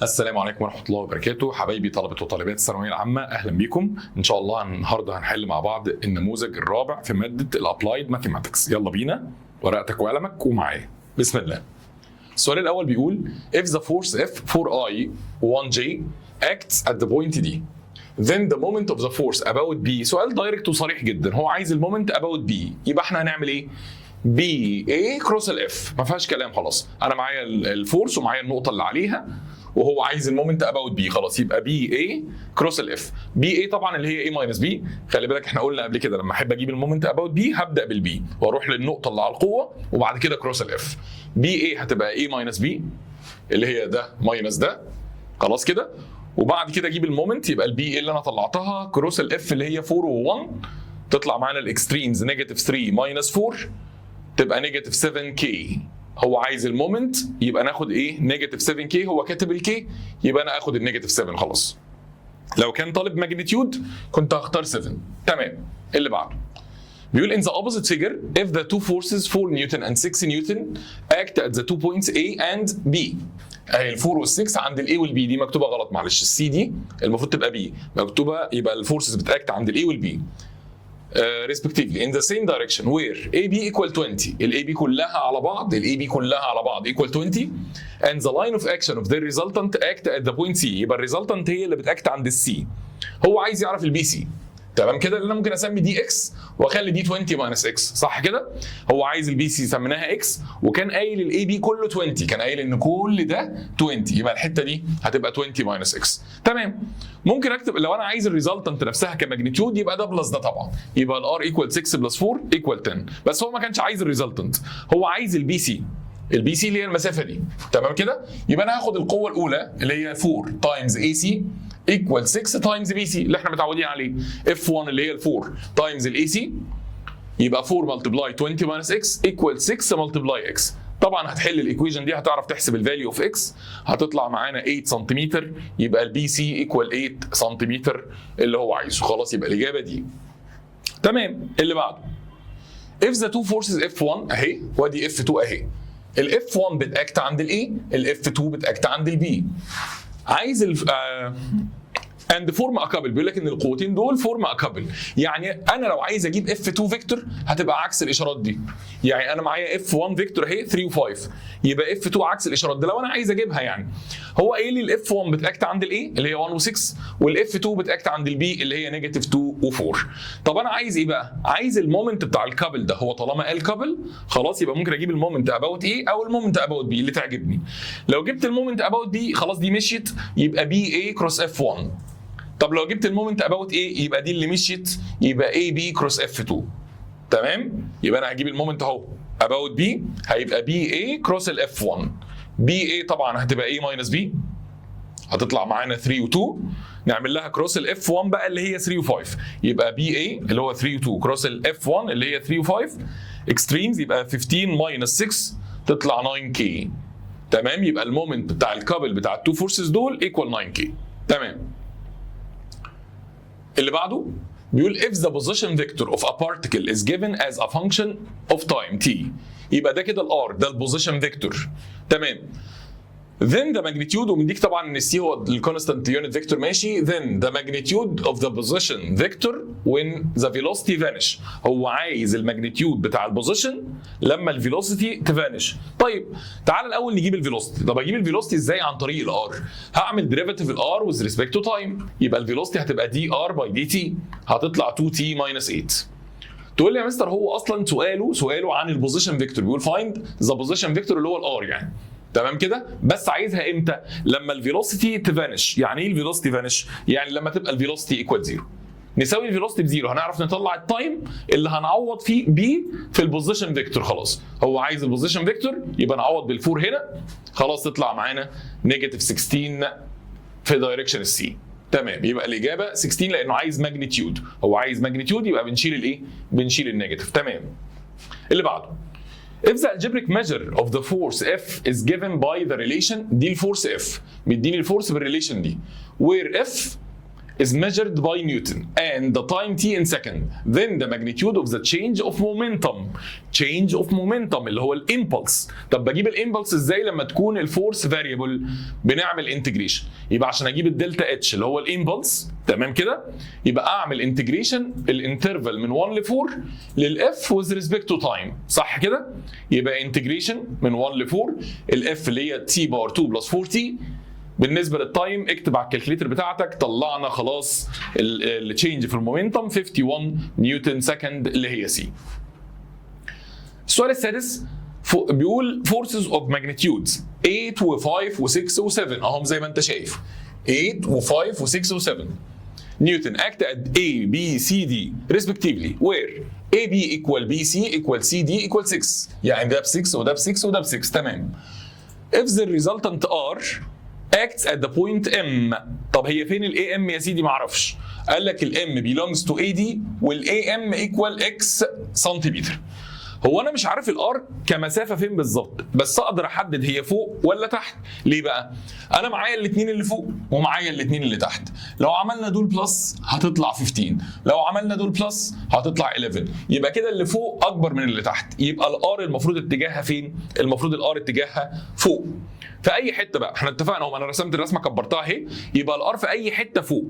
السلام عليكم ورحمة الله وبركاته، حبايبي طلبة وطالبات الثانوية العامة، أهلا بيكم. إن شاء الله النهاردة هنحل مع بعض النموذج الرابع في مادة الأبلايد ماثيماتكس. يلا بينا، ورقتك وقلمك ومعايا. بسم الله. السؤال الأول بيقول if the force F 4I 1J acts at the point D then the moment of the force about B. سؤال دايركت وصريح جدا، هو عايز المومنت about B، يبقى احنا هنعمل ايه؟ بي اي كروس الاف، ما فيهاش كلام خلاص. انا معايا الفورس ومعايا النقطه اللي عليها، وهو عايز المومنت اباوت بي، خلاص يبقى بي اي كروس الاف. بي اي طبعا اللي هي اي ماينس بي. خلي بالك احنا قلنا قبل كده لما احب اجيب المومنت اباوت بي هبدا بالبي واروح للنقطه اللي على القوه وبعد كده كروس الاف. بي اي هتبقى اي ماينس بي اللي هي ده ماينس ده، خلاص كده. وبعد كده اجيب المومنت، يبقى البي اي اللي انا طلعتها كروس الاف اللي هي 4 و1، تطلع معانا الاكستريمز نيجاتيف 3 ماينس 4 تبقى نيجاتيف 7 كي. هو عايز المومنت، يبقى ناخد ايه؟ نيجاتيف 7 كي. هو كاتب الكي، يبقى انا اخد النيجاتيف 7 خلاص. لو كان طالب ماجنتيود كنت هختار 7. تمام. اللي بعده بيقول in the opposite figure if the two forces 4 نيوتن and 6 نيوتن act at the 2 points A and B. اهي ال 4 وال 6 عند ال A وال B، دي مكتوبه غلط معلش، السي دي المفروض تبقى B مكتوبه، يبقى الفورسز بتاكت عند ال A وال B respectively in the same direction where AB equal 20. ال AB كلها على بعض، ال AB كلها على بعض equal 20 and the line of action of their resultant act at the point C. يبقى الريزلتنت هي اللي بتاكت عند السي. هو عايز يعرف البي سي. تمام كده، اللي انا ممكن اسمي دي اكس واخلي دي 20 ماينس اكس، صح كده؟ هو عايز البي سي سميناها اكس، وكان قايل الاي بي كله 20، كان قايل ان كل ده 20، يبقى الحته دي هتبقى 20 ماينس اكس. تمام. ممكن اكتب لو انا عايز الريزلتنت نفسها كماجنتيود يبقى ده بلس ده طبعا، يبقى الار ايكوال 6 بلس 4 ايكوال 10، بس هو ما كانش عايز الريزلتنت، هو عايز البي سي. البي سي اللي هي المسافه دي. تمام كده؟ يبقى انا هاخد القوه الاولى اللي هي 4 تايمز اي سي ايكوال 6 تايمز بي سي اللي احنا متعودين عليه. اف 1 اللي هي ال 4 تايمز الاي سي، يبقى 4 ملتبلاي 20 ماينس اكس ايكوال 6 ملتبلاي اكس. طبعا هتحل الايكويشن دي هتعرف تحسب الفاليو اوف اكس، هتطلع معانا 8 سنتيمتر، يبقى البي سي ايكوال 8 سنتيمتر اللي هو عايزه. خلاص يبقى الاجابه دي. تمام. اللي بعده if the two forces F1 اهي وادي F2 اهي، ال F1 بتاكت عند الاي، ال F2 بتاكت عند البي. عايز and form a couple، بيقول لك ان القوتين دول form a couple. يعني انا لو عايز اجيب F2 فيكتور هتبقى عكس الاشارات دي. يعني انا معايا F1 فيكتور اهي 3 و5، يبقى F2 عكس الاشارات دي لو انا عايز اجيبها. يعني هو قايل لي ال F1 بتاكت عند الاي اللي هي 1 و6، وال F2 بتاكت عند البي اللي هي نيجاتيف 2 و4. طب انا عايز ايه بقى؟ عايز المومنت بتاع الكابل ده. هو طالما قال كابل خلاص يبقى ممكن اجيب المومنت اباوت ايه او المومنت اباوت بي اللي تعجبني. لو جبت المومنت اباوت بي خلاص دي مشيت، يبقى بي اي كروس F1. طب لو جبت المومنت اباوت ايه يبقى دي اللي مشيت، يبقى اي بي كروس F2. تمام. يبقى انا هجيب المومنت اهو اباوت بي، هيبقى بي اي كروس الاف 1. بي اي طبعا هتبقى اي ماينس بي، هتطلع معانا 3 و2، نعمل لها كروس الاف 1 بقى اللي هي 3 و5، يبقى بي اي اللي هو 3 و2 كروس الاف 1 اللي هي 3 و5 اكستريمز، يبقى 15 ماينس 6 تطلع 9 كي. تمام. يبقى المومنت بتاع الكابل بتاع التو فورسز دول ايكوال 9 كي. تمام. اللي بعده بيقول if the position vector of a particle is given as a function of time t، يبقى ده كده الار، ده البوزيشن فيكتور. تمام. then the magnitude، ومديك طبعا ان السي هو الكونستانت يونت فيكتور ماشي، then the magnitude of the position vector when the velocity vanish. هو عايز الماجنتيود بتاع البوزيشن لما الفيلوسيتي تفانش. طيب تعال الاول نجيب الفيلوسيتي. طب اجيب الفيلوسيتي ازاي؟ عن طريق الار. هعمل ديريفاتيف الار with respect to time، يبقى الفيلوسيتي هتبقى دي ار باي دي تي، هتطلع 2 تي ماينس 8. تقول لي يا مستر هو اصلا سؤاله عن البوزيشن فيكتور، بيقول فايند ذا بوزيشن فيكتور اللي هو الار يعني. تمام كده، بس عايزها امتى؟ لما الفيلوسيتي تفانش. يعني ايه الفيلوسيتي فانش؟ يعني لما تبقى الفيلوسيتي ايكوال 0. نساوي الفيلوسيتي بزيرو هنعرف نطلع التايم اللي هنعوض فيه بي في البوزيشن فيكتور. خلاص هو عايز البوزيشن فيكتور، يبقى نعوض بالفور هنا، خلاص تطلع معانا نيجاتيف 16 في دايركشن السي. تمام. يبقى الاجابه 16 لانه عايز ماجنتيود، هو عايز ماجنتيود يبقى بنشيل الايه؟ بنشيل النيجاتيف. تمام. اللي بعده if the algebraic measure of the force F is given by the relation، دي الفورس F، مديني الفورس بالريليشن دي where F is measured by Newton and the time t in second. Then the magnitude of the change of momentum. Change of momentum اللي هو الامبلس. طب بجيب الامبلس ازاي لما تكون الفورس فاريبل؟ بنعمل انتجريشن. يبقى عشان اجيب الدلتا اتش اللي هو الامبلس تمام كده، يبقى اعمل انتجريشن الانترفال من 1 ل 4 للاف with respect to time، صح كده؟ يبقى انتجريشن من 1 ل 4 الاف اللي هي تي باور 2 بلس 4 تي. بالنسبه للتايم اكتب على الكالكليتر بتاعتك، طلعنا خلاص التشينج في المومنتم 51 نيوتن سكند اللي هي سي. السؤال السادس بيقول forces of magnitudes 8 و5 و6 و7 اهم زي ما انت شايف 8 و5 و6 و7 نيوتن act at A, B, C, D respectively where AB equal BC equal CD equal 6 يعني ده ب 6 وده ب 6 وده ب 6 تمام. If the resultant R acts at the point M. طب هي فين ال AM يا سيدي؟ معرفش. قال لك ال M belongs to AD وال AM equal X سنتيمتر. هو انا مش عارف الار كمسافه فين بالظبط، بس اقدر احدد هي فوق ولا تحت. ليه بقى؟ انا معايا الاثنين اللي فوق ومعايا الاثنين اللي تحت. لو عملنا دول بلس هتطلع 15، لو عملنا دول بلس هتطلع 11. يبقى كده اللي فوق اكبر من اللي تحت، يبقى الار المفروض اتجاهها فين؟ المفروض الار اتجاهها فوق. في اي حته بقى، احنا اتفقنا اهو، انا رسمت الرسمه كبرتها اهي، يبقى الار في اي حته فوق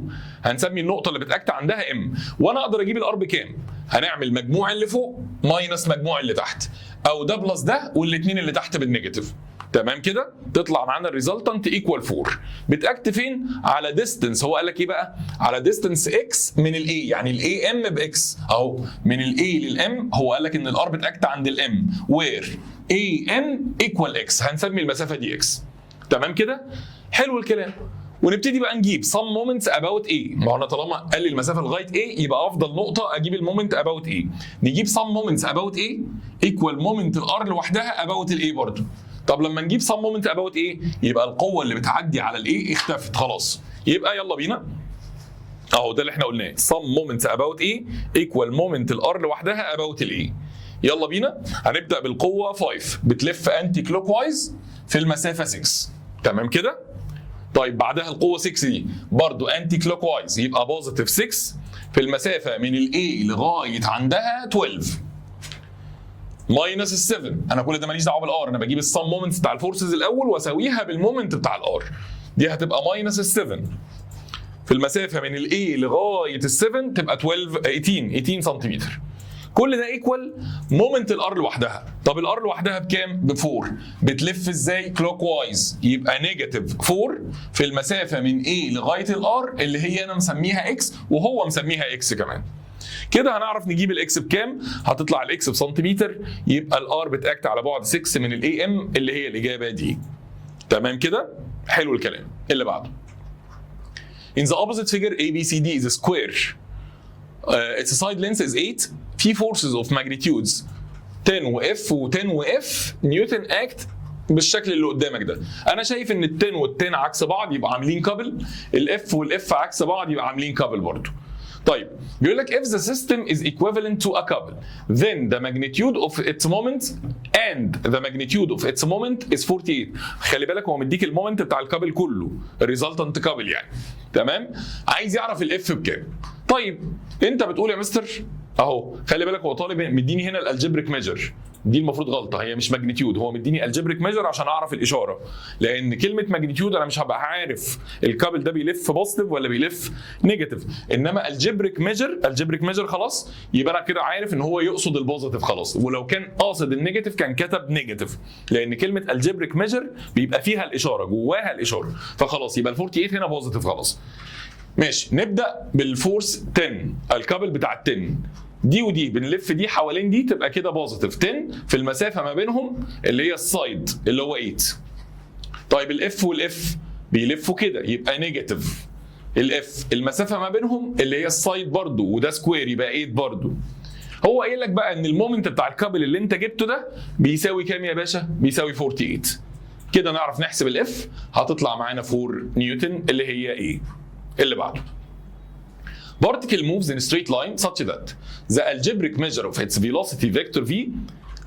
هنسمي النقطه اللي بتاكت عندها ام. وانا اقدر اجيب الار بكام؟ هنعمل مجموع اللي فوق ماينس مجموع اللي تحت، او ده بلس ده والاثنين اللي تحت بالنيجاتيف. تمام كده؟ تطلع معانا الريزلتنت ايكوال 4. بتاكت فين؟ على ديستنس. هو قال لك ايه بقى؟ على ديستنس اكس من الاي، يعني الاي ام باكس اهو، من الاي للام. هو قال لك ان الار بتاكت عند الام وير اي ام ايكوال اكس، هنسمي المسافه دي اكس. تمام كده؟ حلو الكلام. ونبتدي بقى نجيب some moments about A. ما هو انا طالما قال لي المسافه لغايه A يبقى افضل نقطه اجيب المومنت about A. نجيب some moments about A equal moment الار لوحدها about الA برضه. طب لما نجيب some moment about A يبقى القوه اللي بتعدي على الA اختفت خلاص. يبقى يلا بينا اهو ده اللي احنا قلناه some moments about A equal moment الار لوحدها about الA. يلا بينا هنبدا بالقوه 5 بتلف انتي كلوك وايز في المسافه 6. تمام كده؟ طيب بعدها القوه 6 دي برضو انتي كلوك وايز، يبقى بوزيتيف 6 في المسافه من الاي لغايه عندها 12 ماينس ال 7. انا كل ده ماليش دعوه بالار، انا بجيب السم مومنتس بتاع الفورسز الاول واساويها بالمومنت بتاع الار. دي هتبقى ماينس ال 7 في المسافه من الاي لغايه ال 7 تبقى 18 سنتيمتر. كل ده ايكوال مومنت الار لوحدها. طب الار لوحدها بكام؟ ب 4. بتلف ازاي؟ كلوك وايز، يبقى نيجاتيف 4 في المسافه من A لغايه الار اللي هي انا مسميها اكس وهو مسميها اكس كمان. كده هنعرف نجيب الاكس بكام؟ هتطلع الاكس بسنتيمتر، يبقى الار بتاكت على بعد 6 من الاي ام اللي هي الاجابه دي. تمام كده؟ حلو الكلام. اللي بعده In the opposite figure ABCD is a square. Its side length is 8. في forces of magnitudes 10 وF و10 وF نيوتن اكت بالشكل اللي قدامك ده. انا شايف ان ال10 وال10 عكس بعض يبقى عاملين كابل، الاف والاف عكس بعض يبقى عاملين كابل برضه. طيب بيقول لك if the system is equivalent to a couple then the magnitude of its moment and the magnitude of its moment is 48. خلي بالك هو مديك المومنت بتاع الكابل كله الريزلتنت كابل يعني. تمام؟ عايز يعرف الاف بكام. طيب انت بتقول يا مستر اهو خلي بالك هو طالب مديني هنا الالجبريك ميجر، دي المفروض غلطه، هي مش ماجنتيود، هو مديني الجبريك ميجر عشان اعرف الاشاره، لان كلمه ماجنتيود انا مش هبقى عارف الكابل ده بيلف بوزيتيف ولا بيلف نيجاتيف، انما الجبريك ميجر خلاص يبقى انا كده عارف ان هو يقصد البوزيتيف خلاص، ولو كان قاصد النيجاتيف كان كتب نيجاتيف، لان كلمه الجبريك ميجر بيبقى فيها الاشاره جواها الاشاره، فخلاص يبقى ال 48 هنا بوزيتيف خلاص. ماشي نبدا بالفورس 10 الكابل بتاع ال10 دي ودي بنلف دي حوالين دي تبقى كده بوزيتيف 10 في المسافه ما بينهم اللي هي السايد اللي هو 8. طيب الاف والاف بيلفوا كده يبقى نيجاتيف الاف المسافه ما بينهم اللي هي السايد برضو وده سكوير يبقى 8 برضو. هو قايل لك بقى ان المومنت بتاع الكابل اللي انت جبته ده بيساوي كام يا باشا؟ بيساوي 48. كده نعرف نحسب الاف هتطلع معانا 4 نيوتن اللي هي ايه؟ اللي بعده particle moves in a straight line such that the algebraic measure of its velocity vector v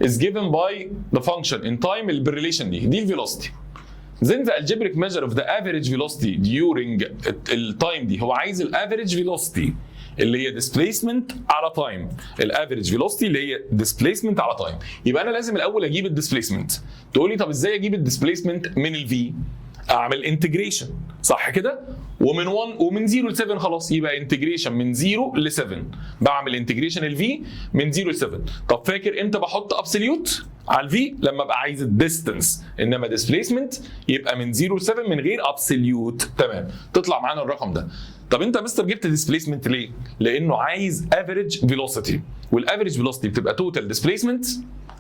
is given by the function in time بالrelation دي الفيلوسيتي. then the algebraic measure of the average velocity during التايم دي، هو عايز الافريج velocity اللي هي displacement على تايم، الافريج velocity اللي هي displacement على تايم. يبقى انا لازم الاول اجيب الديسبيسمنت. تقول لي طب ازاي اجيب الديسبيسمنت من الفي؟ اعمل انتجريشن صح كده، ومن 1 ومن 0 ل 7 خلاص، يبقى انتجريشن من 0 ل 7. بعمل انتجريشن الفي من 0 ل 7. طب فاكر امتى بحط ابسوليوت على الفي؟ لما ابقى عايز الديستنس، انما ديسبيسمنت يبقى من 0 ل 7 من غير ابسوليوت. تمام، تطلع معانا الرقم ده. طب انت يا مستر جبت ديسبيسمنت ليه؟ لانه عايز افريج فيلوسيتي، والافريج فيلوسيتي بتبقى توتال ديسبيسمنت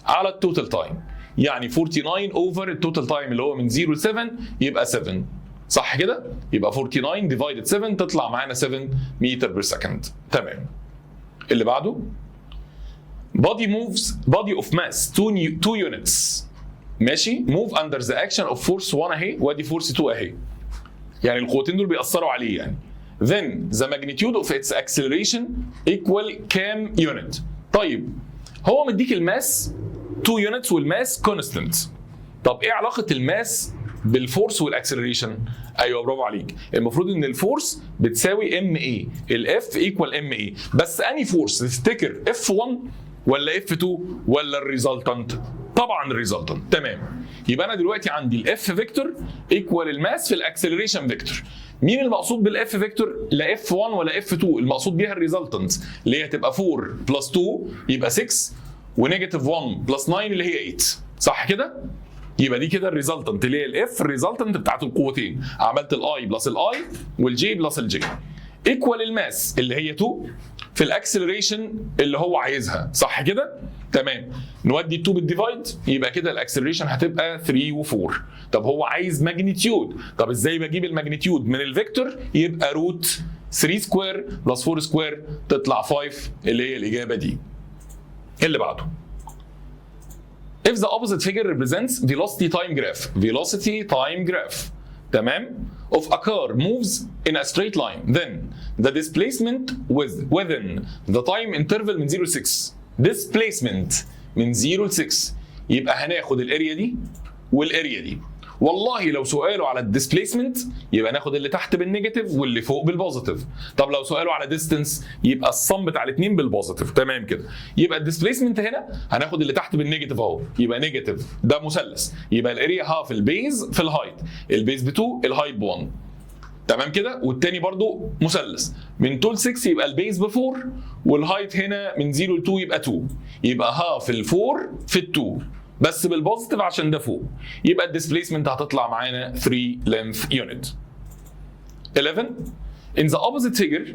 على التوتال تايم، يعني 49 اوفر التوتال تايم اللي هو من 0 ل 7 يبقى 7 صح كده؟ يبقى 49 ديفايدد 7 تطلع معانا 7 متر بير سكند. تمام. اللي بعده body of mass 2 units ماشي move under the action of force 1 اهي، وادي force 2 اهي، يعني القوتين دول بيأثروا عليه يعني. then the magnitude of its acceleration equal كام unit. طيب هو مديك الماس 2 units والماس constant. طب ايه علاقه الماس بالفورس والاكسلريشن؟ ايوه برافو عليك، المفروض ان الفورس بتساوي ام اي، الاف ايكوال ام اي، بس اني فورس تفتكر اف 1 ولا اف 2 ولا الريزلتنت؟ طبعا الريزلتنت. تمام، يبقى انا دلوقتي عندي الاف فيكتور ايكوال الماس في الاكسلريشن فيكتور. مين المقصود بالاف فيكتور؟ لا اف 1 ولا اف 2، المقصود بيها الريزلتنت اللي هي هتبقى 4 بلس 2 يبقى 6 ونيجاتيف 1 بلس 9 اللي هي 8 صح كده؟ يبقى دي كده الريزلتنت اللي هي الاف، الريزلتنت بتاعت القوتين، عملت الاي بلس الاي والجي بلس الجي ايكوال الماس اللي هي 2 في الاكسلريشن اللي هو عايزها صح كده؟ تمام، نودي 2 بالديفايد يبقى كده الاكسلريشن هتبقى 3 و4. طب هو عايز ماجنتيود، طب ازاي بجيب الماجنتيود من الفيكتور؟ يبقى روت 3 سكوير بلس 4 سكوير تطلع 5 اللي هي الاجابه دي. اللي بعده if the opposite figure represents velocity time graph تمام of a car moves in a straight line then the displacement within the time interval من 0 ل 6. displacement من 0 ل 6 يبقى هناخد الاريا دي والاريا دي. والله لو سؤاله على الديسبيسمنت يبقى ناخد اللي تحت بالنيجاتيف واللي فوق بالبوزيتيف. طب لو سؤاله على ديستنس يبقى الصم بتاع الاثنين بالبوزيتيف. تمام كده، يبقى الديسبيسمنت هنا هناخد اللي تحت بالنيجاتيف اهو، يبقى نيجاتيف ده مثلث، يبقى الاريا هاف البيز في الهايت، البيز ب 2 الهايت ب 1. تمام كده، والتاني برضو مثلث من 2 ل 6 يبقى البيز ب 4 والهايت هنا من 0 ل 2 يبقى 2، يبقى هاف ال 4 في ال 2 بس بالبوزيتيف عشان ده فوق، يبقى الديسبيسمنت هتطلع معانا 3 length unit. 11 in the opposite figure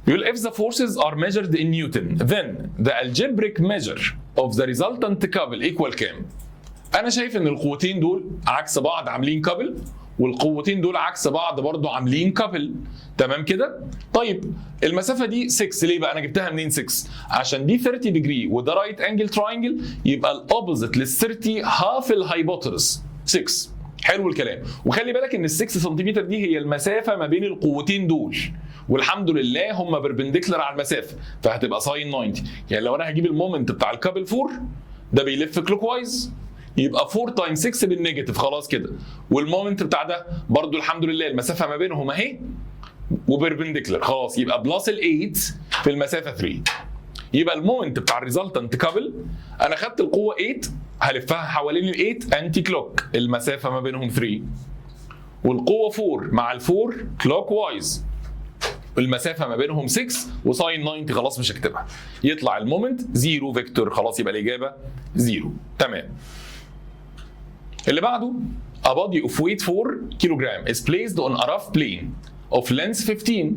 يقول if the forces are measured in Newton then the algebraic measure of the resultant couple equal كام؟ انا شايف ان القوتين دول عكس بعض عاملين كابل، والقوتين دول عكس بعض برضو عاملين كابل. تمام كده؟ طيب المسافه دي 6 ليه بقى؟ انا جبتها منين 6؟ عشان دي 30 ديجري وده رايت انجل تراينجل، يبقى الاوبوزيت لل 30 هاف الهايبوتنس 6. حلو الكلام، وخلي بالك ان ال 6 سنتيمتر دي هي المسافه ما بين القوتين دول، والحمد لله هم بيربنديكولار على المسافه فهتبقى ساين 90. يعني لو انا هجيب المومنت بتاع الكابل 4 ده بيلف كلوك وايز يبقى 4 تايمز 6 بالنيجاتيف خلاص كده، والمومنت بتاع ده برضو الحمد لله المسافه ما بينهم اهي وبيربنديكولار خلاص، يبقى بلس ال 8 في المسافه 3. يبقى المومنت بتاع الريزلتنت كابل انا خدت القوه 8 هلفها حوالين ال 8 انتي كلوك، المسافه ما بينهم 3، والقوه 4 مع ال 4 كلوك وايز المسافه ما بينهم 6 وساين 90 خلاص مش هكتبها، يطلع المومنت 0 فيكتور خلاص، يبقى الاجابه 0. تمام. اللي بعده a body of weight 4 kilogram is placed on a rough plane of length 15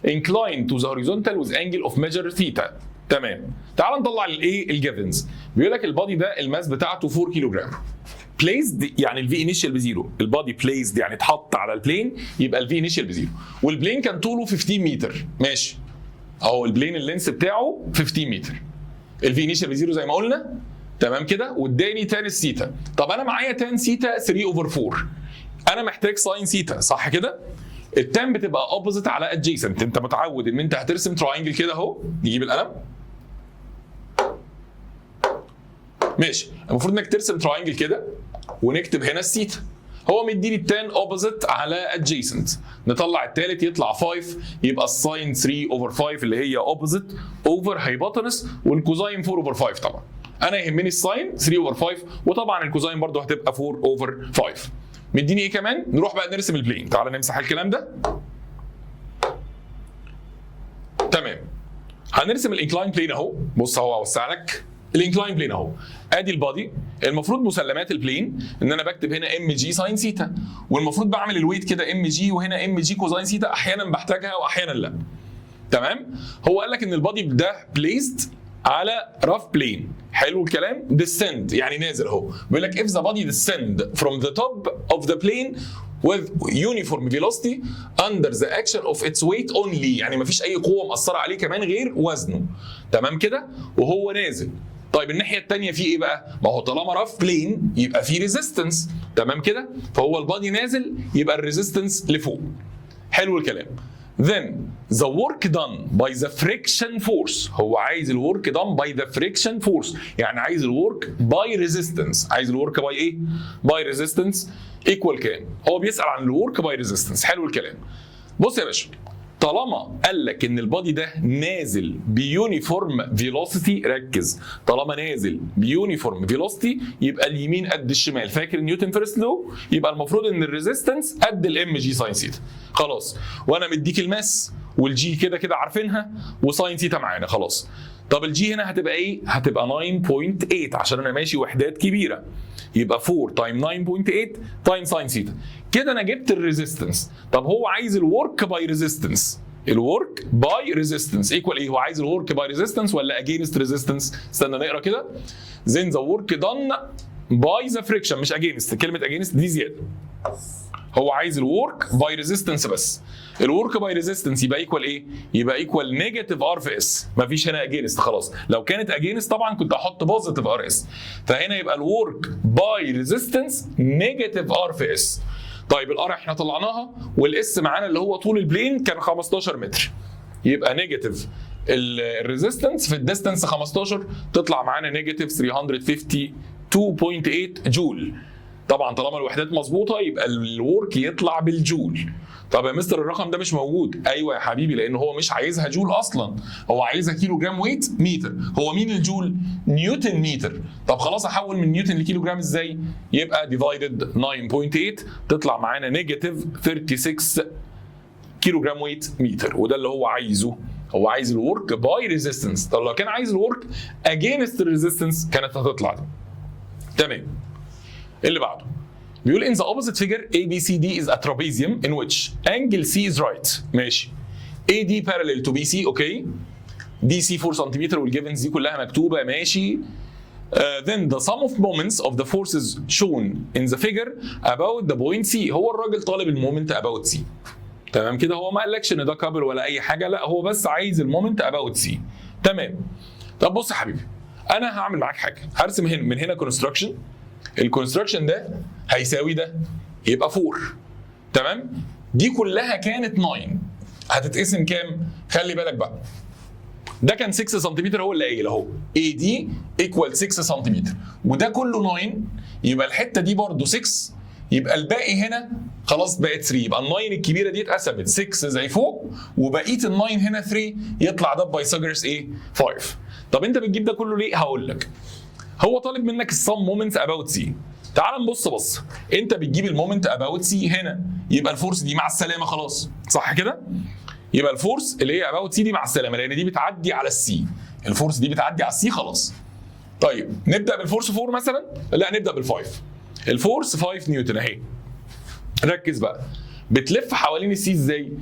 inclined to the horizontal with angle of measure theta. تمام، تعال نطلع الايه الجيفنز. بيقول لك البادي ده الماس بتاعته 4 كيلوجرام. بليسد يعني الفي انيشال بزيرو، البادي بليسد يعني اتحط على البلين يبقى الفي انيشال بزيرو، والبلين كان طوله 15 متر ماشي اهو، البلين اللينس بتاعه 15 متر، الفي انيشال بزيرو زي ما قلنا. تمام كده، واداني تان السيتا. طب انا معايا تان سيتا 3 اوفر 4، انا محتاج ساين سيتا صح كده؟ التان بتبقى اوبوزيت على ادجيسنت، انت متعود ان انت هترسم تراينجل كده اهو، نجيب القلم ماشي، المفروض انك ترسم تراينجل كده ونكتب هنا السيتا، هو مديني التان اوبوزيت على ادجيسنت، نطلع الثالث يطلع 5، يبقى الساين 3 اوفر 5 اللي هي اوبوزيت اوفر هايبوتنس، والكوزاين 4 اوفر 5. طبعا انا يهمني الساين 3 اوفر 5، وطبعا الكوزاين برضه هتبقى 4 اوفر 5. مديني ايه كمان؟ نروح بقى نرسم البلين. تعالى نمسح الكلام ده. تمام، هنرسم الانكلاين بلين اهو. بص اهو، اوسع لك الانكلاين بلين اهو. ادي البادي، المفروض مسلمات البلين ان انا بكتب هنا ام جي ساين سيتا، والمفروض بعمل الويت كده ام جي وهنا ام جي كوزاين سيتا، احيانا بحتاجها واحيانا لا. تمام؟ هو قال لك ان البادي ده بليسد على رف بلين. حلو الكلام؟ descend يعني نازل اهو. بيقول لك if the body descend from the top of the plane with uniform velocity under the action of its weight only، يعني مفيش اي قوه مأثره عليه كمان غير وزنه. تمام كده؟ وهو نازل. طيب الناحيه الثانيه في ايه بقى؟ ما هو طالما رف بلين يبقى في ريزيستنس. تمام كده؟ فهو البادي نازل يبقى الريزيستنس لفوق. حلو الكلام. Then the work done by the friction force، هو عايز الورك done by the friction force، يعني عايز الورك by resistance. عايز الورك by ايه؟ by resistance equal كام؟ هو بيسأل عن الورك by resistance. حلو الكلام. بص يا باشا، طالما قال لك ان البادي ده نازل بيونيفورم فيلوسيتي، ركز، طالما نازل بيونيفورم فيلوسيتي يبقى اليمين قد الشمال. فاكر نيوتن فيرست لو؟ يبقى المفروض ان الريزيستنس قد الام جي ساين سيتا. خلاص، وانا مديك الماس والجي كده كده عارفينها، وساين سيتا معانا خلاص. طب الجي هنا هتبقى ايه؟ هتبقى 9.8 عشان انا ماشي وحدات كبيره. يبقى 4 تايم 9.8 تايم ساين سيتا. كده انا جبت الريزيستنس. طب هو عايز الورك باي ريزيستنس. الورك باي ريزيستنس ايكوال ايه؟ هو عايز الورك باي ريزيستنس ولا اجينست ريزيستنس؟ استنى نقرا كده. then the work done by the friction، مش اجينست، كلمه اجينست دي زياده. هو عايز الورك باي ريزيستنس بس. الورك باي ريزيستنس يبقى ايكوال ايه؟ يبقى ايكوال نيجاتيف ار في اس. مفيش هنا اجينست خلاص. لو كانت اجينست طبعا كنت احط بوزيتيف ار اس. فهنا يبقى الورك باي ريزيستنس نيجاتيف ار في اس. طيب الار احنا طلعناها، والاس معانا اللي هو طول البلين كان 15 متر. يبقى نيجاتيف الريزيستنس في الديستنس 15 تطلع معانا نيجاتيف 352.8 جول. طبعا طالما الوحدات مظبوطه يبقى الورك يطلع بالجول. طب يا مستر الرقم ده مش موجود. ايوه يا حبيبي، لان هو مش عايزها جول اصلا، هو عايزها كيلو جرام ويت متر. هو مين الجول؟ نيوتن متر. طب خلاص احول من نيوتن لكيلو جرام ازاي؟ يبقى ديفايدد 9.8 تطلع معانا نيجاتيف 36 كيلو جرام ويت متر. وده اللي هو عايزه. هو عايز الورك باي ريزيستنس. طب لو كان عايز الورك اجينست الريزيستنس كانت هتطلع دي. تمام. اللي بعده بيقول in the opposite figure ABCD is a trapezium in which angle C is right. ماشي. AD parallel to BC. اوكي. DC 4 سم والجيفنز دي كلها مكتوبه. ماشي. Then the sum of moments of the forces shown in the figure about the point C. هو الراجل طالب المومنت about C. تمام كده؟ هو ما قالكش ان ده كابل ولا اي حاجه، لا هو بس عايز المومنت about C. تمام. طب بص يا حبيبي، انا هعمل معاك حاجه، هرسم من هنا كونستراكشن. الكونستراكشن ده هيساوي ده، يبقى 4. تمام؟ دي كلها كانت 9. هتتقسم كام؟ خلي بالك بقى. ده كان 6 سم هو اللي قايل اهو. اي دي ايكوال 6 سم، وده كله 9. يبقى الحته دي برده 6، يبقى الباقي هنا خلاص بقت 3. يبقى ال9 الكبيره دي اتقسمت 6 زي فوق، وبقيه ال9 هنا 3. يطلع ده بايثاغورس ايه؟ 5. طب انت بتجيب ده كله ليه؟ هقول لك. هو طالب منك السم مومنتس اباوت سي. تعال نبص بص. انت بتجيب المومنت اباوت سي هنا، يبقى الفورس دي مع السلامه خلاص، صح كده؟ يبقى الفورس اللي هي اباوت سي دي مع السلامه، لان دي بتعدي على السي. الفورس دي بتعدي على السي خلاص. طيب نبدا بالفورس 4 مثلا؟ لا نبدا بال5. الفورس 5 نيوتن اهي. ركز بقى، بتلف حوالين السي ازاي؟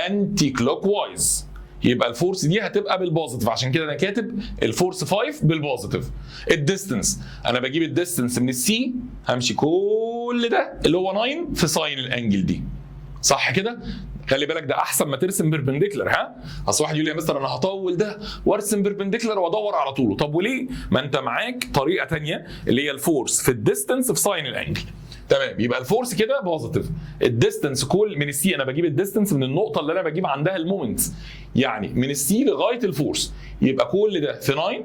انتي كلوك وايز. يبقى الفورس دي هتبقى بالبوزيتيف، عشان كده انا كاتب الفورس 5 بالبوزيتيف. الديستنس، انا بجيب الديستنس من السي، همشي كل ده اللي هو 9 في ساين الانجل دي، صح كده؟ خلي بالك ده احسن ما ترسم بيربنديكولار. ها، اصل واحد يقول لي يا مستر انا هطول ده وارسم بيربنديكولار وادور على طوله. طب وليه؟ ما انت معاك طريقه ثانيه اللي هي الفورس في الديستنس في ساين الانجل. تمام، يبقى الفورس كده بوزيتيف. الديستنس كل من السي، انا بجيب الديستنس من النقطه اللي انا بجيب عندها المومنت، يعني من السي لغايه الفورس. يبقى كل ده في 9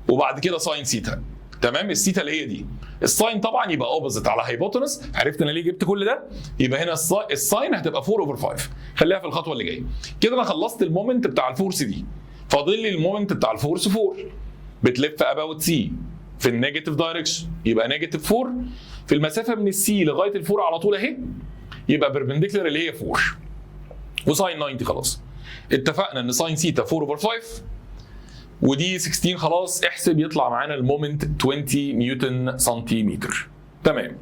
وبعد كده ساين سيتا. تمام. الثيتا اللي هي دي. الساين طبعا يبقى اوبوزيت على هايبوتنس. عرفت انا ليه جبت كل ده؟ يبقى هنا الساين هتبقى 4/5. خليها في الخطوه اللي جايه. كده انا خلصت المومنت بتاع الفورس دي. فاضل لي المومنت بتاع الفورس 4 بتلف اباوت سي في النيجاتيف دايركشن، يبقى نيجاتيف 4 في المسافه من السي لغايه الفور على طول اهي، يبقى بيربنديكولار اللي هي 4 وساين 90. خلاص اتفقنا ان ساين ثيتا 4/5 ودي 16. خلاص احسب يطلع معانا المومنت 20 نيوتن سنتيمتر. تمام.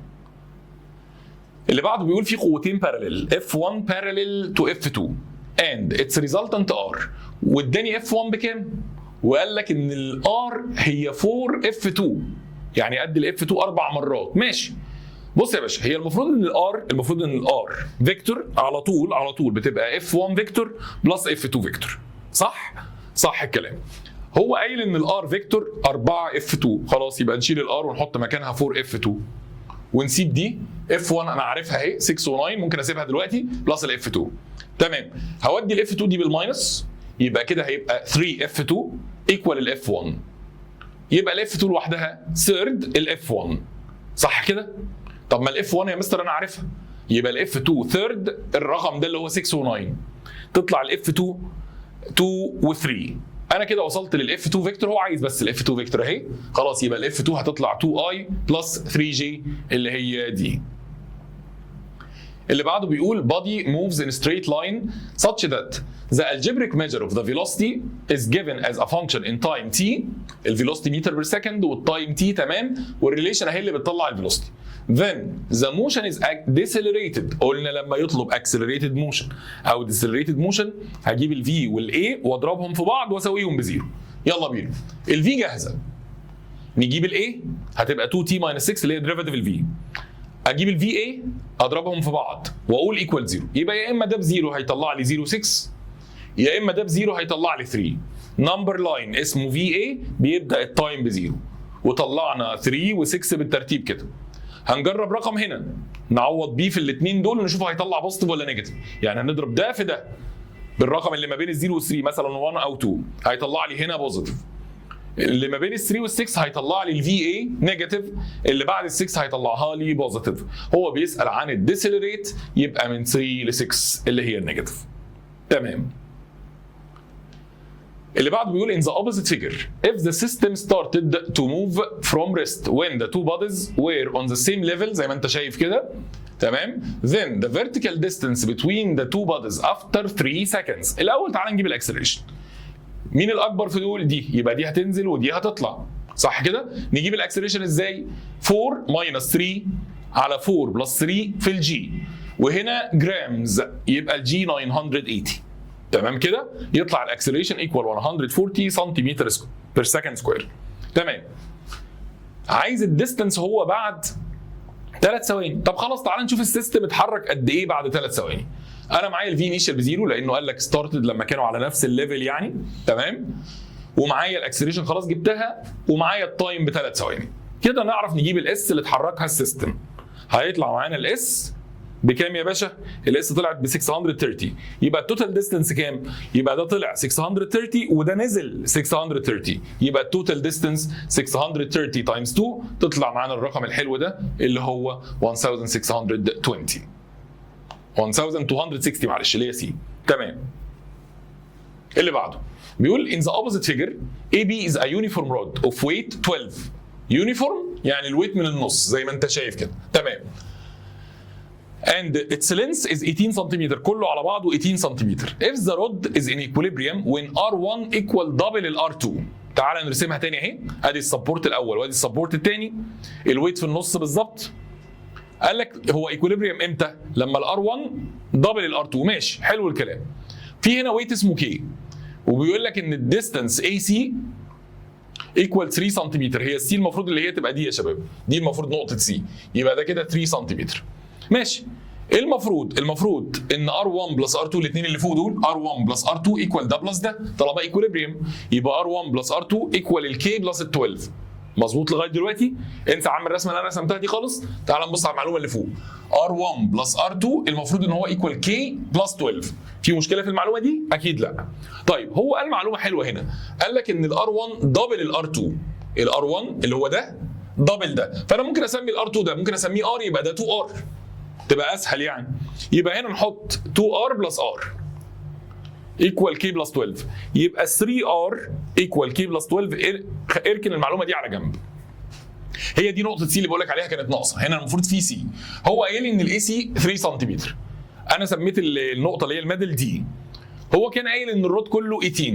اللي بعده بيقول في قوتين باراليل F1 باراليل تو F2 and its resultant R، واداني F1 بكام؟ وقال لك ان الار هي 4F2 يعني قد الاف 2 4 مرات. ماشي. بص يا باشا، هي المفروض ان الار فيكتور على طول بتبقى F1 فيكتور بلس F2 فيكتور. صح الكلام. هو قايل ان الار فيكتور 4F2، خلاص يبقى نشيل الار ونحط مكانها 4F2 ونسيب دي F1 انا عارفها اهي 6 و9 ممكن اسيبها دلوقتي بلس الاف 2. تمام. هودي الاف 2 دي بالماينس، يبقى كده هيبقى 3F2 ايكوال الاف 1. يبقى الاف 2 لوحدها ثيرد الاف 1. صح كده؟ طب ما الاف 1 يا مستر انا عارفها، يبقى الاف 2 ثيرد الرقم ده اللي هو 6 و9، تطلع الاف 2 2 و3. انا كده وصلت للاف 2 فيكتور. هو عايز بس الاف 2 فيكتور اهي. خلاص يبقى الاف 2 هتطلع 2i بلس 3j اللي هي دي. اللي بعده بيقول body moves in a straight line such that the algebraic measure of the velocity is given as a function in time t. الفيلوسيتي متر بير سكند والتايم t. تمام. والريليشن اهي اللي بتطلع الفيلوسيتي. Then the motion is decelerated. قلنا لما يطلب accelerated motion او decelerated motion هجيب ال v وال a واضربهم في بعض واسويهم بزيرو. يلا بينا. ال v جاهزه. نجيب ال a هتبقى 2t 6 اللي هي ديريفاتيف ال v. اجيب ال VA اضربهم في بعض واقول ايكوال 0. يبقى يا اما ده بزيرو هيطلع لي 0 6، يا اما ده بزيرو هيطلع لي 3. نمبر لاين اسمه VA بيبدا التايم بزيرو، وطلعنا 3 و6 بالترتيب كده. هنجرب رقم هنا نعوض بيه في الاثنين دول ونشوف هيطلع بوزيتيف ولا نيجاتيف. يعني هنضرب ده في ده بالرقم اللي ما بين الزيرو وال3 مثلا 1 او 2 هيطلع لي هنا بوزيتيف. اللي ما بين ال3 وال6 هيطلع لي الفي اي نيجاتيف، اللي بعد ال6 هيطلعها لي بوزيتيف. هو بيسال عن الديسيلريت يبقى من 3 ل6 اللي هي النيجاتيف. تمام. اللي بعده بيقول in the opposite figure if the system started to move from rest when the two bodies were on the same level زي ما انت شايف كده. تمام. then the vertical distance between the two bodies after 3 seconds. الاول تعال نجيب الاكسلريشن. مين الاكبر في دول؟ دي. يبقى دي هتنزل ودي هتطلع. صح كده؟ نجيب الاكسلريشن ازاي؟ 4 ماينس 3 على 4 بلس 3 في الجي، وهنا جرامز يبقى الجي 980. تمام كده؟ يطلع الاكسلريشن ايكوال 140 سنتيمتر بير سكند سكوير. تمام. عايز الديستنس هو بعد 3 ثواني. طب خلاص تعال نشوف السيستم اتحرك قد ايه بعد 3 ثواني. انا معايا الفي انيشال بزيرو لانه قال لك ستارتد لما كانوا على نفس الليفل يعني. تمام. ومعايا الاكسلريشن خلاص جبتها، ومعايا التايم ب3 ثواني. كده نعرف نجيب الاس اللي اتحركها السيستم. هيطلع معانا الاس بكام يا باشا؟ الاس طلعت ب 630. يبقى التوتال ديستنس كام؟ يبقى ده طلع 630 وده نزل 630. يبقى التوتال ديستنس 630 تايمز 2 تطلع معانا الرقم الحلو ده اللي هو 1620. 1260 معلش اللي هي سي. تمام. اللي بعده بيقول in the opposite figure AB is a uniform rod of weight 12. uniform يعني الويت من النص زي ما انت شايف كده. تمام. and its length is 18 سنتيمتر. كله على بعضه 18 سنتيمتر. if the rod is in equilibrium when R1 equal double ال R2. تعال نرسمها تاني اهي. ادي السبورت الاول وادي السبورت الثاني. الويت في النص بالظبط. قال لك هو ايكوليبريم امتى؟ لما الار 1 دبل الار 2. ماشي حلو الكلام. في هنا ويت اسمه كي، وبيقول لك ان الديستانس اي سي ايكوال 3 سنتيمتر. هي السي المفروض اللي هي تبقى دي يا شباب، دي المفروض نقطه سي، يبقى ده كده 3 سنتيمتر. ماشي. المفروض ان R1 بلس R2 الاثنين اللي فوق دول R1 بلس R2 ايكوال ده بلس ده. طالما ايكوليبريم يبقى R1 بلس R2 ايكوال الكي بلس ال 12. مظبوط لغايه دلوقتي؟ انسى عم الرسمه اللي انا رسمتها دي خالص. تعال نبص على المعلومه اللي فوق. R1 بلس R2 المفروض ان هو ايكوال K بلس 12. في مشكله في المعلومه دي؟ اكيد لا. طيب هو قال معلومه حلوه هنا. قال لك ان الR1 دبل الR2. الR1 اللي هو ده دبل ده، فانا ممكن اسمي الار 2 ده ممكن اسميه ار، يبقى ده 2 ار، تبقى اسهل يعني. يبقى هنا نحط 2 ار بلس ار ايكوال كي بلس 12، يبقى 3 ار ايكوال كي بلس 12. اركن المعلومه دي على جنب. هي دي نقطه سي اللي بقول لك عليها كانت ناقصه، هنا المفروض في سي. هو قايل لي ان الاي سي 3 سم، انا سميت النقطه اللي هي الميدل دي. هو كان قايل ان الرود كله 18،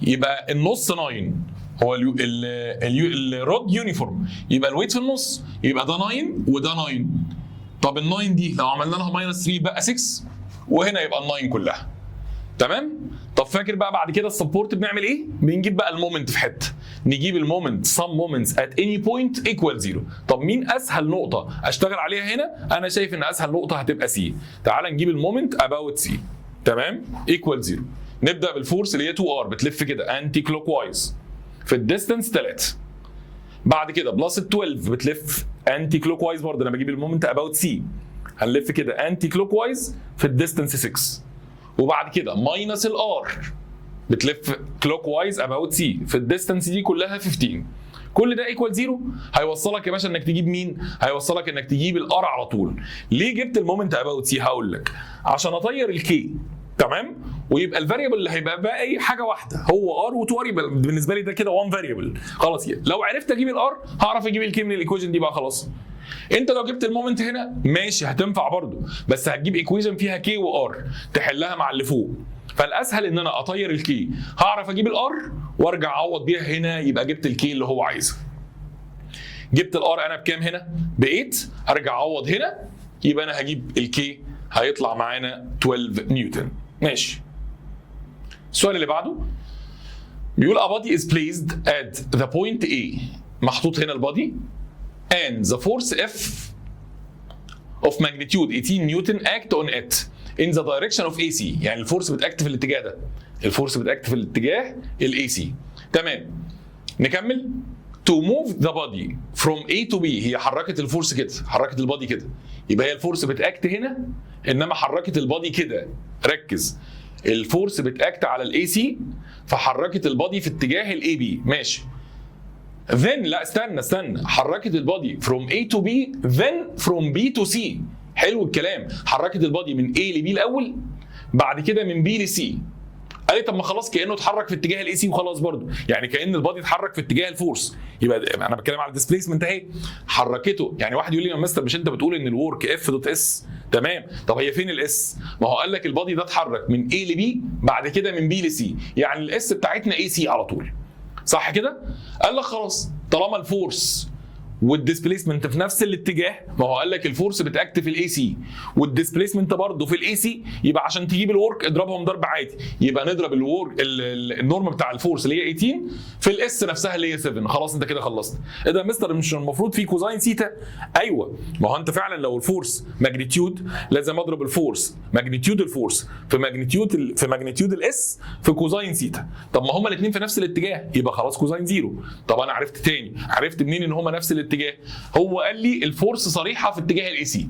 يبقى النص 9. هو الرود يونيفورم، يبقى الويت في النص، يبقى ده 9 وده 9. طب ال 9 دي لو عملنا لها ماينس 3 بقى 6، وهنا يبقى ال 9 كلها. تمام؟ طب فاكر بقى بعد كده السبورت بنعمل ايه؟ بنجيب بقى المومنت في حته، نجيب المومنت some moments at any point equal 0. طب مين اسهل نقطه اشتغل عليها هنا؟ انا شايف ان اسهل نقطه هتبقى سي. تعال نجيب المومنت about سي. تمام؟ equal 0. نبدا بالفورس اللي هي 2 ار بتلف كده انتي كلوك وايز في الديستنس 3. بعد كده بلس 12 بتلف انتي كلوك وايز برضه، انا بجيب المومنت about سي، هنلف كده انتي كلوك وايز في الديستنس 6. وبعد كده ماينس الار بتلف كلوك وايز اباوت سي في الديستانس دي كلها 15. كل ده ايكوال 0. هيوصلك يا باشا انك تجيب مين؟ هيوصلك انك تجيب الار على طول. ليه جبت المومنت اباوت سي؟ هقول لك. عشان اطير الكي، تمام؟ ويبقى الفاريبل اللي هيبقى باقي حاجه واحده هو ار و2 ار، يبقى بالنسبه لي ده كده 1 فاريبل. خلاص لو عرفت اجيب الار هعرف اجيب الكي من الايكويشن دي بقى خلاص. انت لو جبت المومنت هنا ماشي هتنفع برضو، بس هتجيب ايكويشن فيها كي وار تحلها مع اللي فوق. فالاسهل ان انا اطير الكي، هعرف اجيب الار وارجع اعوض بيها هنا، يبقى جبت الكي اللي هو عايزه. جبت الار انا بكام هنا؟ ب 8، ارجع اعوض هنا، يبقى انا هجيب الكي هيطلع معانا 12 نيوتن. ماشي. السؤال اللي بعده بيقول a body is placed at the point A، محطوط هنا البادي and the force F of magnitude 18 Newton act on it in the direction of AC. يعني الفورس بتاكت في الاتجاه ده، الفورس بتاكت في الاتجاه الاي سي. تمام. نكمل. to move the body from A to B، هي حركت الفورس كده، حركت البادي كده، يبقى هي الفورس بتاكت هنا، انما حركت البادي كده. ركز، الفورس بتاكت على الاي سي فحركت البادي في اتجاه الاي بي. ماشي. then لا استنى حركت البادي from A to B then from B to C. حلو الكلام. حركت البادي من A ل B الاول، بعد كده من B ل C. قال لي طب ما خلاص كانه اتحرك في اتجاه الاي سي وخلاص برضه، يعني كان البادي اتحرك في اتجاه الفورس. يبقى انا بتكلم على الديسبيسمنت اهي، حركته. يعني واحد يقول لي يا مستر مش انت بتقول ان الورك اف دوت اس؟ تمام. طب هي فين الاس؟ ما هو قال لك البادي ده اتحرك من A ل B بعد كده من B ل C، يعني الاس بتاعتنا اي سي على طول. صح كده؟ قال لك خلاص طالما الفورس والديسبيسمنت في نفس الاتجاه، ما هو قال لك الفورس بتاكت في الاي سي والديسبيسمنت برضه في الاي سي، يبقى عشان تجيب الورك اضربهم ضرب عادي. يبقى نضرب الورك النورم بتاع الفورس اللي هي 18 في الاس نفسها اللي هي 7. خلاص انت كده خلصت. ايه ده يا مستر مش المفروض في كوزاين سيتا؟ ايوه، ما هو انت فعلا لو الفورس ماجنتيود لازم اضرب الفورس ماجنتيود الفورس في ماجنتيود الاس في كوزاين سيتا. طب ما هما الاثنين في نفس الاتجاه، يبقى خلاص كوزاين زيرو. طب انا عرفت تاني، عرفت منين ان هما نفس الاتجاه؟ هو قال لي الفورس صريحه في اتجاه الاي سي،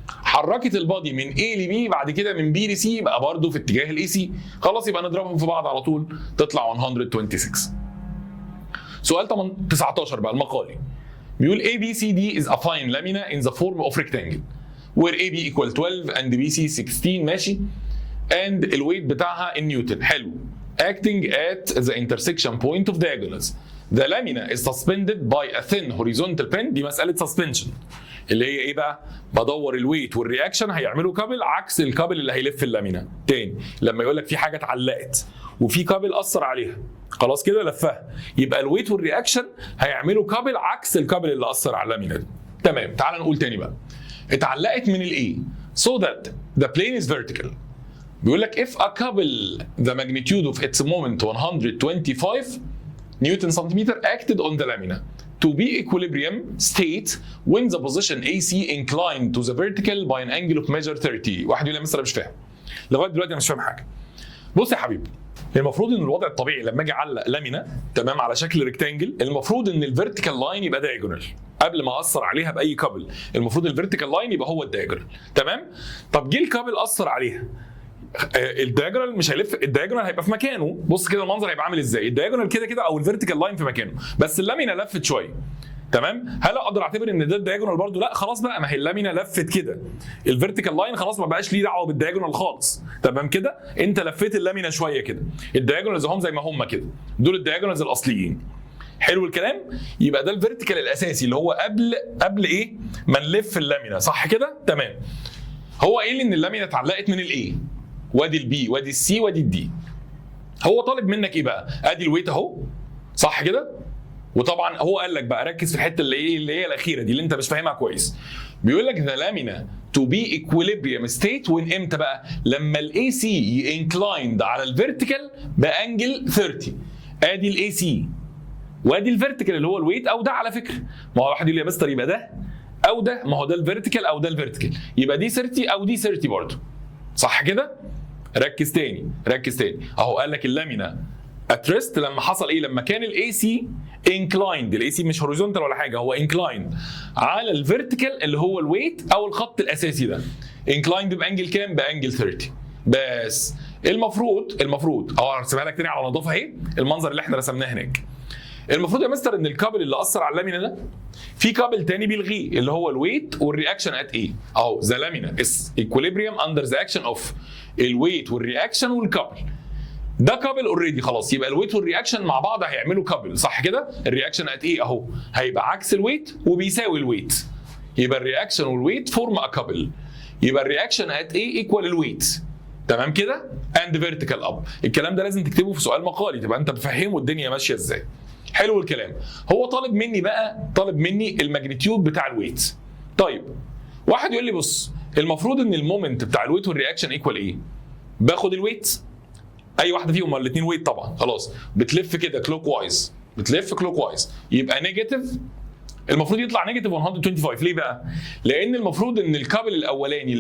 حركت البادي من A ل B بعد كده من B ل C، يبقى برضه في اتجاه الاي سي. خلاص يبقى نضربهم في بعض على طول تطلع 126. سؤال 19 بقى المقالي بيقول ABCD is a fine lamina in the form of rectangle where AB equal 12 and BC 16. ماشي. and الويت بتاعها النيوتن. حلو. acting at the intersection point of diagonals. The lamina is suspended by a thin horizontal pin. دي مسألة suspension اللي هي ايه بقى؟ بدور الويت والرياكشن هيعملوا كابل عكس الكابل اللي هيلف اللامينا. تاني لما يقول لك في حاجة اتعلقت وفي كابل أثر عليها، خلاص كده لفها، يبقى الويت والرياكشن هيعملوا كابل عكس الكابل اللي أثر على اللامينا دي. تمام. تعال نقول تاني بقى. اتعلقت من الايه so that the plane is vertical. بيقول لك if a couple the magnitude of its moment 125 Newton centimeter acted on the lamina to be equilibrium state when the position AC inclined to the vertical by an angle of measure 30. واحد يقول لي مثلا مش فاهم لغايه دلوقتي، انا مش فاهم حاجه. بص يا حبيبي، المفروض ان الوضع الطبيعي لما اجي اعلق لامينا تمام على شكل ريكتانجل، المفروض ان الفيرتيكال لاين يبقى دايجونال قبل ما اثر عليها باي كابل. المفروض الفيرتيكال لاين يبقى هو الدايجونال. تمام. طب جه الكابل اثر عليها، الدايجونال مش هيلف، الدايجونال هيبقى في مكانه. بص كده المنظر هيبقى عامل ازاي. الدايجونال كده كده او الفيرتيكال لاين في مكانه، بس اللامينا لفت شويه. تمام. هل اقدر اعتبر ان ده الدايجونال برضو؟ لا خلاص بقى، ما هي اللامينا لفت كده، الفيرتيكال لاين خلاص ما بقاش ليه دعوه بالدايجونال خالص. تمام كده، انت لفيت اللامينا شويه كده، الدايجونالز هم زي ما هم كده، دول الدايجونالز الاصليين. حلو الكلام. يبقى ده الفيرتيكال الاساسي اللي هو قبل ايه ما نلف اللامينا، صح كده؟ تمام. هو قايل ان اللامينا اتعلقت من الايه، وادي البي وادي السي وادي الدي. هو طالب منك ايه بقى؟ ادي الويت اهو، صح كده؟ وطبعا هو قال لك بقى ركز في الحته اللي هي الاخيره دي اللي انت مش فاهمها كويس. بيقول لك the lamina to be equilibrium state when امتى بقى؟ لما الاي سي inclined على الفيرتيكال بانجل 30. ادي الاي سي وادي الفيرتيكال اللي هو الويت او ده. على فكره ما هو واحد يقول لي يا مستر يبقى ده او ده، ما هو ده الفيرتيكال او ده الفيرتيكال، يبقى دي 30 او دي 30 برضه، صح كده؟ ركز تاني اهو. قال لك اللامينا اتريست لما حصل ايه؟ لما كان الاي سي انكلايند، الاي سي مش هوريزونتال ولا حاجه، هو انكلايند على الفيرتيكال اللي هو الويت او الخط الاساسي ده. انكلايند بانجل كام؟ بانجل 30. بس المفروض هرسمها لك تاني على نظافه اهي، المنظر اللي احنا رسمناه هناك. المفروض يا مستر ان الكابل اللي اثر على اللامينا ده في كابل تاني بيلغيه اللي هو الويت والرياكشن ات ايه اهو. ذا لامينا از ايكوليبريم اندر ذا اكشن اوف الويت والرياكشن والكابل. ده كابل اوريدي خلاص، يبقى الويت والرياكشن مع بعض هيعملوا كابل، صح كده؟ الرياكشن ات ايه اهو هيبقى عكس الويت وبيساوي الويت، يبقى الرياكشن والويت فورم ا كابل، يبقى الرياكشن ات ايه ايكوال الويت. تمام كده؟ اند فيرتيكال اب. الكلام ده لازم تكتبه في سؤال مقالي تبقى انت بتفهمه الدنيا ماشيه ازاي. حلو الكلام. هو طالب مني الماجنتيود بتاع الويت. طيب واحد يقول لي بص، المفروض ان المومنت بتاع الويت والرياكشن ايكوال ايه؟ باخد الويت، اي واحده فيهم الاثنين ويت طبعا، خلاص بتلف كده كلوك وايز، يبقى نيجاتيف، المفروض يطلع نيجاتيف 125. ليه بقى؟ لان المفروض ان الكابل الاولاني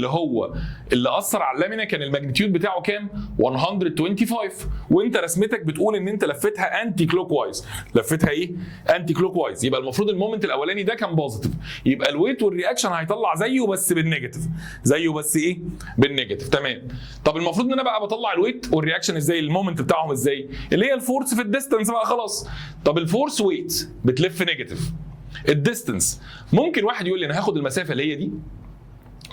اللي اثر على اللامينا كان الماجنتيود بتاعه كام؟ 125، وانت رسمتك بتقول ان انت لفتها انتي كلوك وايز. لفتها ايه؟ انتي كلوك وايز. يبقى المفروض المومنت الاولاني ده كان بوزيتيف، يبقى الويت والرياكشن هيطلع زيه بس بالنيجاتيف. تمام. طب المفروض ان انا بقى بطلع الويت والرياكشن ازاي؟ المومنت بتاعهم ازاي؟ اللي هي الفورس في الديستانس بقى خلاص. طب الفورس ويت بتلف نيجاتيف. الديستنس ممكن واحد يقول لي انا هاخد المسافه اللي هي دي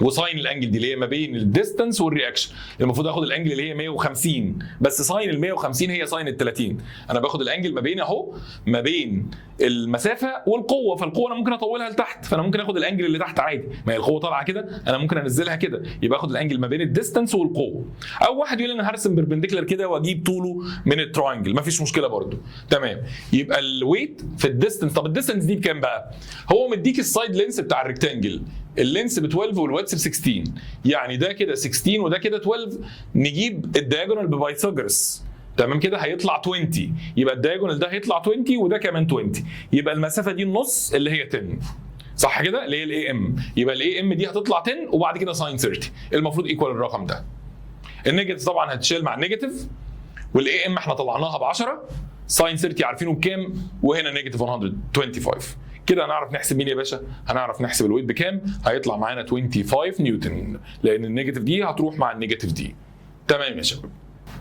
وساين الانجل دي اللي هي ما بين الديستنس والرياكشن، المفروض اخد الانجل اللي هي 150، بس ساين ال 150 هي ساين ال 30. انا باخد الانجل ما بين المسافه والقوه، فالقوه انا ممكن اطولها لتحت، فانا ممكن اخد الانجل اللي تحت عادي، ما هي القوه طالعه كده انا ممكن انزلها كده، يبقى اخد الانجل ما بين الديستنس والقوه. او واحد يقول لي انا هرسم بيربنديكولار كده واجيب طوله من التراينجل، مفيش مشكله برده. تمام. يبقى الويت في الديستنس. طب الديستنس دي بكام بقى؟ هو مديك السايد لينس بتاع الريكتانجل، اللينس ب 12 والويدث ب 16، يعني ده كده 16 وده كده 12. نجيب الدياجونال ببايثاغورس، تمام كده هيطلع 20، يبقى الدياجونال ده هيطلع 20 وده كمان 20، يبقى المسافه دي النص اللي هي 10، صح كده؟ اللي هي الاي ام، يبقى الاي ام دي هتطلع 10 وبعد كده ساين 30، المفروض ايكوال الرقم ده. النيجاتيف طبعا هتشيل مع النيجاتيف، والاي ام احنا طلعناها ب 10، ساين 30 عارفينه بكام، وهنا نيجاتيف 125. كده هنعرف نحسب مين يا باشا؟ هنعرف نحسب الويت بكام؟ هيطلع معانا 25 نيوتن، لان النيجاتيف دي هتروح مع النيجاتيف دي. تمام يا شباب.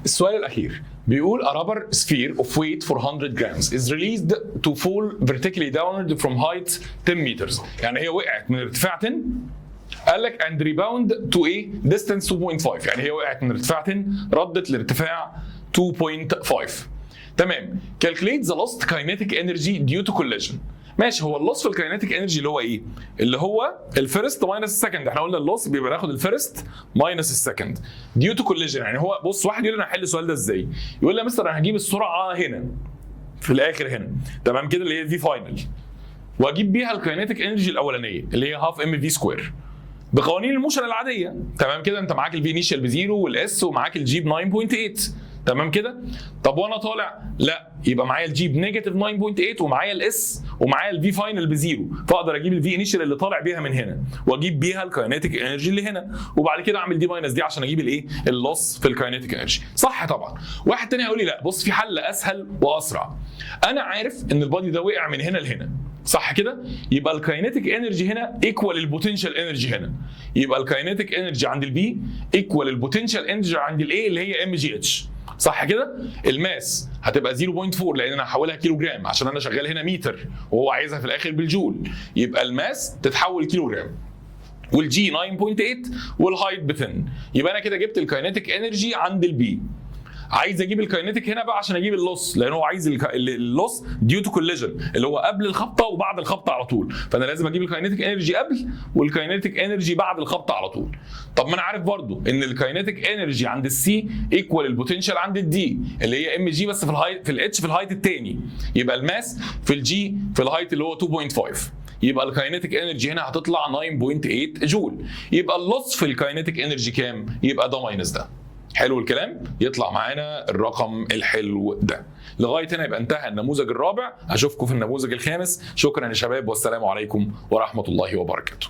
السؤال الاخير بيقول a rubber sphere of weight 400 grams is released to fall vertically downward from height 10 meters. يعني هي وقعت من ارتفاع 10، قال لك and rebound to a distance 2.5، يعني هي وقعت من ارتفاع 10 ردت لارتفاع 2.5. تمام. calculate the lost kinetic energy due to collision. ماشي. هو اللوس في الكاينيتيك انرجي اللي هو ايه؟ اللي هو الفيرست ماينس السكند. احنا قلنا اللوس بيبقى ناخد الفيرست ماينس السكند ديو تو كوليجن. يعني هو بص، واحد يقول لي انا هحل السؤال ده ازاي؟ يقول لي يا مستر انا هجيب السرعه هنا في الاخر هنا، تمام كده، اللي هي في فاينل، واجيب بيها الكاينيتيك انرجي الاولانيه اللي هي هاف ام في سكوير بقوانين الموشن العاديه، تمام كده. انت معاك الفي انيشال بزيرو والاس ومعاك الجي ب 9.8، تمام كده. طب وانا طالع لا، يبقى معايا الجي بنيجاتيف 9.8 ومعايا الاس ومعايا الفي فاينل بزيرو، فاقدر اجيب الفي انيشال اللي طالع بيها من هنا واجيب بيها الكاينيتيك انرجي اللي هنا، وبعد كده اعمل دي ماينس دي عشان اجيب الايه؟ اللوس في الكاينيتيك انرجي. صح طبعا. واحد تاني هيقول لي لا بص، في حل اسهل واسرع. انا عارف ان البادي ده وقع من هنا لهنا، صح كده؟ يبقى الكاينيتيك انرجي هنا ايكوال البوتنشال انرجي هنا، يبقى الكاينيتيك انرجي عند البي ايكوال البوتنشال انرجي عند الاي اللي هي ام جي اتش، صح كده؟ الماس هتبقى 0.4 لان انا هحولها كيلو جرام عشان انا شغال هنا متر وهو عايزها في الاخر بالجول، يبقى الماس تتحول كيلو جرام. والجي 9.8 والهايت ب 10. يبقى انا كده جبت الكاينيتيك انرجي عند البي. عايز اجيب الكاينيتيك هنا بقى عشان اجيب اللوس، لان هو عايز اللوس ديو تو كوليجن اللي هو قبل الخبطه وبعد الخبطه على طول، فانا لازم اجيب الكاينيتيك انرجي قبل والكاينيتيك انرجي بعد الخبطه على طول. طب ما انا عارف برضو ان الكاينيتيك انرجي عند السي ايكوال البوتنشال عند الدي اللي هي ام جي بس في الهايت في الاتش في الهايت الثاني، يبقى الماس في الجي في الهايت اللي هو 2.5، يبقى الكاينيتيك انرجي هنا هتطلع 9.8 جول. يبقى اللوس في الكاينيتيك انرجي كام؟ يبقى ده ماينس ده. حلو الكلام؟ يطلع معانا الرقم الحلو ده. لغايه هنا يبقى انتهى النموذج الرابع. اشوفكم في النموذج الخامس. شكرا يا شباب والسلام عليكم ورحمه الله وبركاته.